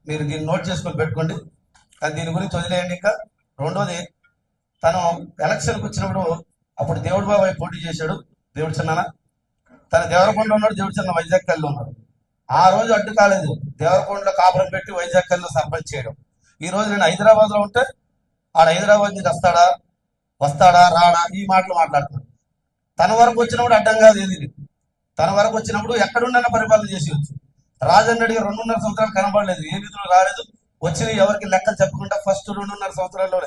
మీరు దీన్ని నోట్ చేసుకొని పెట్టుకోండి. కానీ దీని గురించి వదిలేయండి. ఇంకా రెండోది, తను ఎలక్షన్కి వచ్చినప్పుడు అప్పుడు దేవుడు బాబాయ్ పోటీ చేశాడు. దేవుడు చిన్న తన దేవరకొండలో ఉన్నాడు, దేవుడు చిన్న వైజాగ్ కల్లో ఉన్నాడు. ఆ రోజు అడ్డు కాలేదు దేవరకొండలో కాపురం పెట్టి వైజాగ్ కల్లో సర్పంచ్ చేయడం. ఈ రోజు నేను హైదరాబాద్లో ఉంటే ఆడ హైదరాబాద్ నుంచి వస్తాడా రాడా ఈ మాటలు మాట్లాడుతున్నాడు. తన వరకు వచ్చినప్పుడు అడ్డం కాదు ఏది. తన వరకు వచ్చినప్పుడు ఎక్కడున్నా పరిపాలన చేసేయచ్చు. రాజన్ రెడ్డి 2.5 సంవత్సరాలు కనబడలేదు, ఏ నిధులు రాలేదు, వచ్చిన ఎవరికి లెక్కలు చెప్పకుండా ఫస్ట్ 2.5 సంవత్సరాల్లో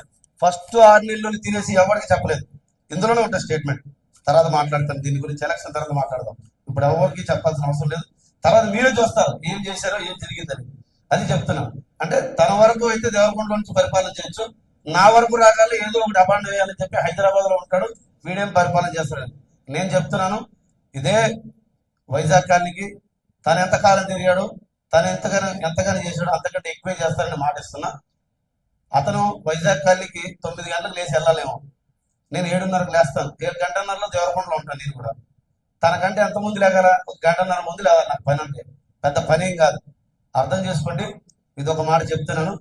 ఫస్ట్ 6 నెలలు తినేసి ఎవరికి చెప్పలేదు. ఇందులోనే ఉంటుంది స్టేట్మెంట్. తర్వాత మాట్లాడతాను దీని గురించి, ఎలక్షన్ తర్వాత మాట్లాడదాం. ఇప్పుడు ఎవరికి చెప్పాల్సిన అవసరం లేదు. తర్వాత మీరే చూస్తారు ఏం చేశారో ఏం జరిగిందని. అది చెప్తున్నాను. అంటే తన వరకు అయితే దేవరకొండ నుంచి పరిపాలన చేయొచ్చు, నా వరకు రాగాలి ఏదో ఒకటి అబాండ వేయాలని చెప్పి హైదరాబాద్ లో ఉంటాడు, వీడేం పరిపాలన చేస్తాడు. నేను చెప్తున్నాను, ఇదే వైజాగ్ కాలనీకి తను ఎంతకాలం తిరిగాడు, తను ఎంతగానో చేశాడు, అంతకంటే ఎక్కువే చేస్తానని మాటిస్తున్నా. అతను వైజాగ్ కాలనీకి 9 గంటలకు లేచి వెళ్ళాలేమో, నేను 7:30కు లేస్తాను. 7 గంటన్నరలో దేవరకొండలో ఉంటాను నేను కూడా. తనకంటే ఎంత ముందు లేగల, 1 గంటన్నర ముందు లేవాలి నాకు పని. అంటే పెద్ద పని ఏం కాదు, అర్థం చేసుకోండి. ఇది ఒక మాట చెప్తున్నాను.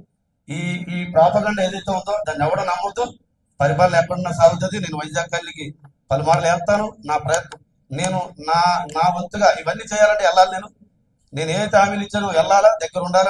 ఈ ఈ ప్రాపగండ ఏదైతే ఉందో దాన్ని ఎవడో నమ్ముతూ పరిపాలన ఎక్కడున్నా సాగుతుంది. నేను వైజాగ్ కాలనీకి పలుమార్లు వెళ్తాను. నా ప్రయత్నం, నేను నా వంతుగా ఇవన్నీ చేయాలంటే వెళ్ళాలి. నేను ఏదైతే హామీలు ఇచ్చానో వెళ్ళాలా, దగ్గర ఉండాలి.